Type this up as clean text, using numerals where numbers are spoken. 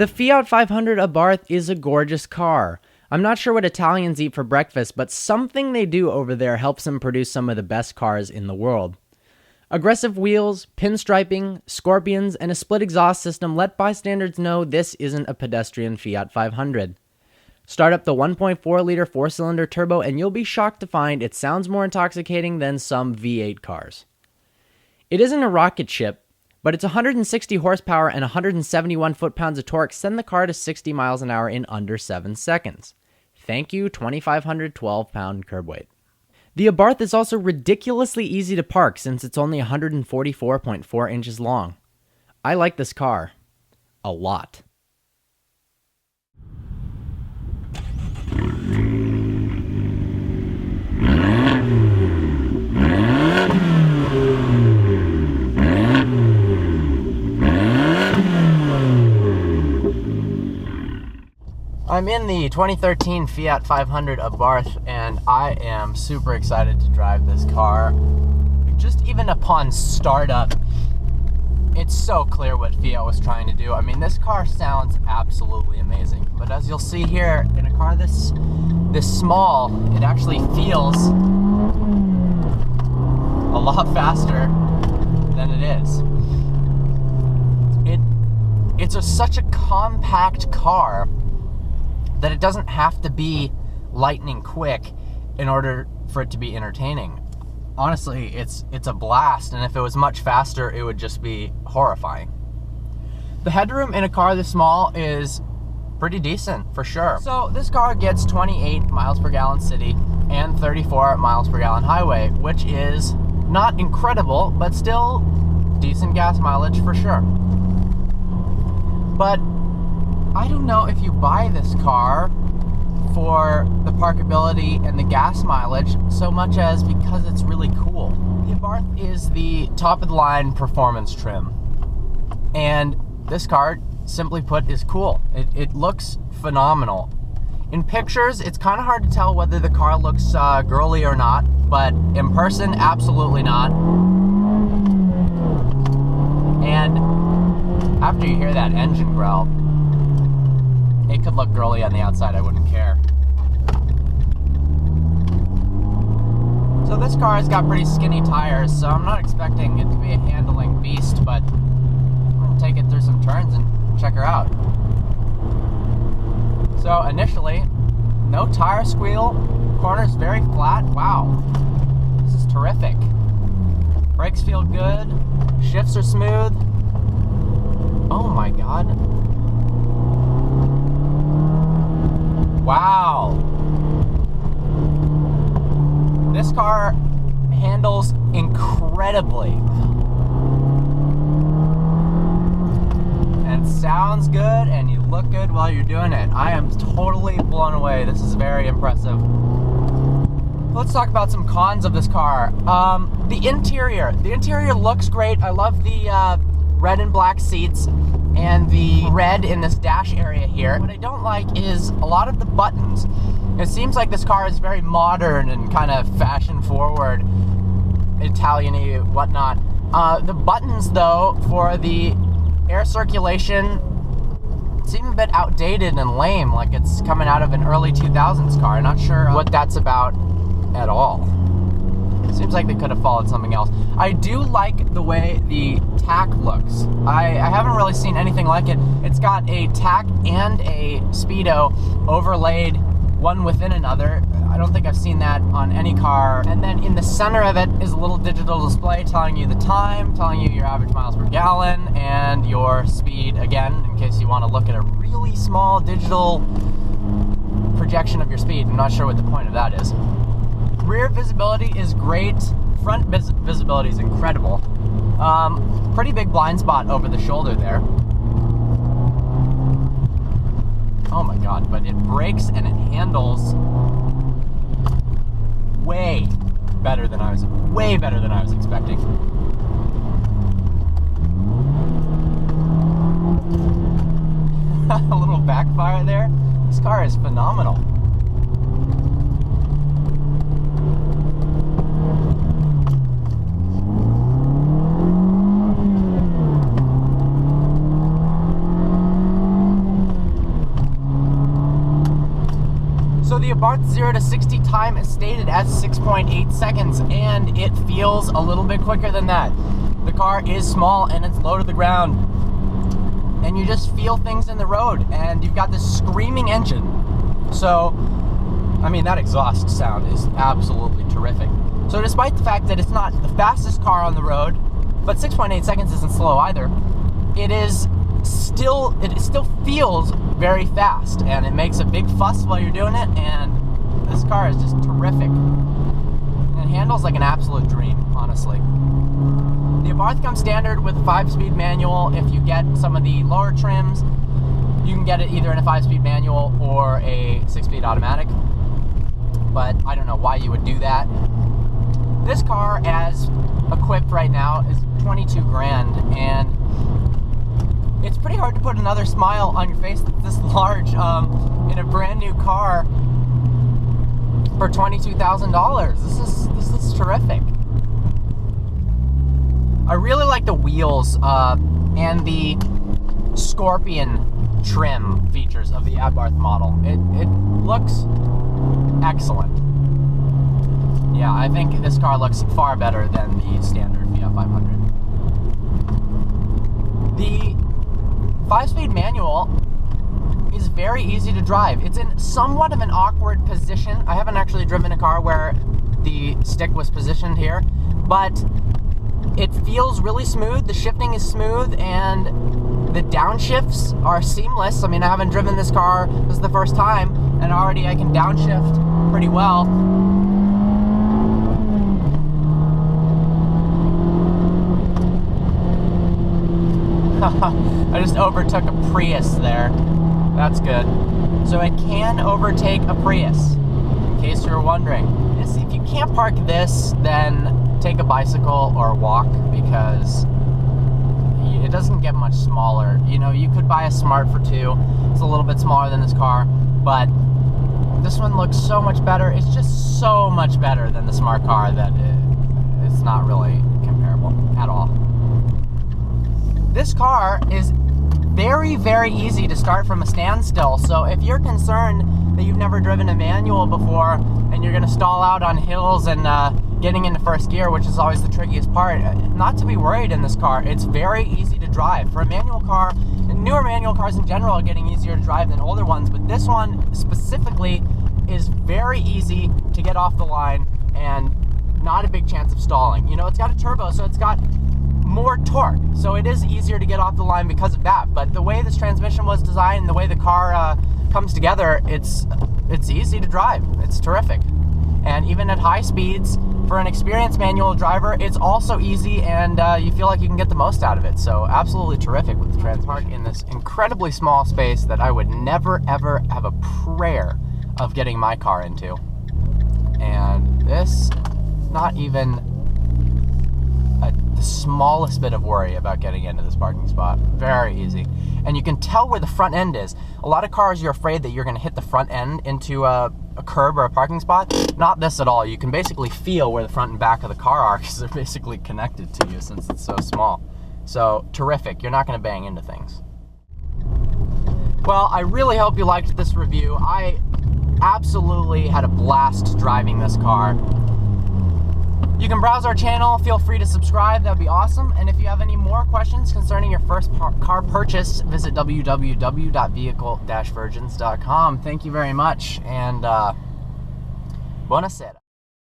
The Fiat 500 Abarth is a gorgeous car. I'm not sure what Italians eat for breakfast, but something they do over there helps them produce some of the best cars in the world. Aggressive wheels, pinstriping, scorpions, and a split exhaust system let bystanders know this isn't a pedestrian Fiat 500. Start up the 1.4-liter four-cylinder turbo and you'll be shocked to find it sounds more intoxicating than some V8 cars. It isn't a rocket ship, but its 160 horsepower and 171 foot-pounds of torque send the car to 60 miles an hour in under 7 seconds. Thank you, 2,500 12-pound curb weight. The Abarth is also ridiculously easy to park since it's only 144.4 inches long. I like this car a lot. I'm in the 2013 Fiat 500 Abarth, and I am super excited to drive this car. Just even upon startup, it's so clear what Fiat was trying to do. I mean, this car sounds absolutely amazing. But as you'll see here, in a car this small, it actually feels a lot faster than it is. It's such a compact car that it doesn't have to be lightning quick in order for it to be entertaining. Honestly, it's a blast, and if it was much faster, it would just be horrifying. The headroom in a car this small is pretty decent, for sure. So this car gets 28 miles per gallon city and 34 miles per gallon highway, which is not incredible, but still decent gas mileage for sure. But I don't know if you buy this car for the parkability and the gas mileage so much as because it's really cool. The Abarth is the top-of-the-line performance trim, and this car, simply put, is cool. It looks phenomenal. In pictures, it's kind of hard to tell whether the car looks girly or not, but in person, absolutely not. And after you hear that engine growl, it could look girly on the outside, I wouldn't care. So this car has got pretty skinny tires, so I'm not expecting it to be a handling beast, but I'm gonna take it through some turns and check her out. So initially, no tire squeal, corners very flat. Wow, this is terrific. Brakes feel good, shifts are smooth. Oh my God. Wow. This car handles incredibly. And sounds good, and you look good while you're doing it. I am totally blown away. This is very impressive. Let's talk about some cons of this car. The interior. The interior looks great. I love the red and black seats and the red in this dash area here. What I don't like is a lot of the buttons. It seems like this car is very modern and kind of fashion forward, Italian-y, whatnot. The buttons though, for the air circulation, seem a bit outdated and lame, like it's coming out of an early 2000s car. Not sure what that's about at all. Seems like they could have followed something else. I do like the way the tack looks. I haven't really seen anything like it. It's got a tack and a speedo overlaid one within another. I don't think I've seen that on any car. And then in the center of it is a little digital display telling you the time, telling you your average miles per gallon, and your speed, again, in case you want to look at a really small digital projection of your speed. I'm not sure what the point of that is. Rear visibility is great. Front visibility is incredible. Pretty big blind spot over the shoulder there. Oh my God, but it brakes and it handles way better than I was expecting. A little backfire there. This car is phenomenal. the Abarth 0 to 60 time is stated as 6.8 seconds, and it feels a little bit quicker than that. The car is small and it's low to the ground, and you just feel things in the road, and you've got this screaming engine. So, I mean, that exhaust sound is absolutely terrific. So despite the fact that it's not the fastest car on the road, but 6.8 seconds isn't slow either, it still feels very fast, and it makes a big fuss while you're doing it, and this car is just terrific. It handles like an absolute dream, honestly. The Abarth comes standard with a 5-speed manual. If you get some of the lower trims, you can get it either in a 5-speed manual or a 6-speed automatic, but I don't know why you would do that. This car, as equipped right now, is 22 grand, and it's pretty hard to put another smile on your face that's this large in a brand new car for $22,000. This is terrific. I really like the wheels and the Scorpion trim features of the Abarth model. It looks excellent. Yeah, I think this car looks far better than the standard Fiat 500. The 5-speed manual is very easy to drive. It's in somewhat of an awkward position. I haven't actually driven a car where the stick was positioned here, but it feels really smooth. The shifting is smooth, and the downshifts are seamless. I mean, I haven't driven this car, this is the first time, and already I can downshift pretty well. I just overtook a Prius there. That's good. So I can overtake a Prius, in case you're wondering. If you can't park this, then take a bicycle or walk, because it doesn't get much smaller. You know, you could buy a Smart for 2. It's a little bit smaller than this car, but this one looks so much better. It's just so much better than the Smart car that it's not really comparable at all. This car is very, very easy to start from a standstill. So if you're concerned that you've never driven a manual before and you're going to stall out on hills and getting into first gear, which is always the trickiest part, not to be worried in this car. It's very easy to drive. For a manual car, and newer manual cars in general are getting easier to drive than older ones, but this one specifically is very easy to get off the line and not a big chance of stalling. You know, it's got a turbo, so it's got more torque, so it is easier to get off the line because of that. But the way this transmission was designed and the way the car comes together, it's easy to drive. It's terrific. And even at high speeds, for an experienced manual driver, it's also easy, and you feel like you can get the most out of it. So absolutely terrific with the transmission in this incredibly small space that I would never ever have a prayer of getting my car into. And this, not even the smallest bit of worry about getting into this parking spot. Very easy. And you can tell where the front end is. A lot of cars, you're afraid that you're going to hit the front end into a curb or a parking spot. Not this at all. You can basically feel where the front and back of the car are, because they're basically connected to you since it's so small. So terrific. You're not going to bang into things. Well, I really hope you liked this review. I absolutely had a blast driving this car. You can browse our channel, feel free to subscribe, that would be awesome. And if you have any more questions concerning your first car purchase, visit www.vehicle-virgins.com. Thank you very much, and buonasera.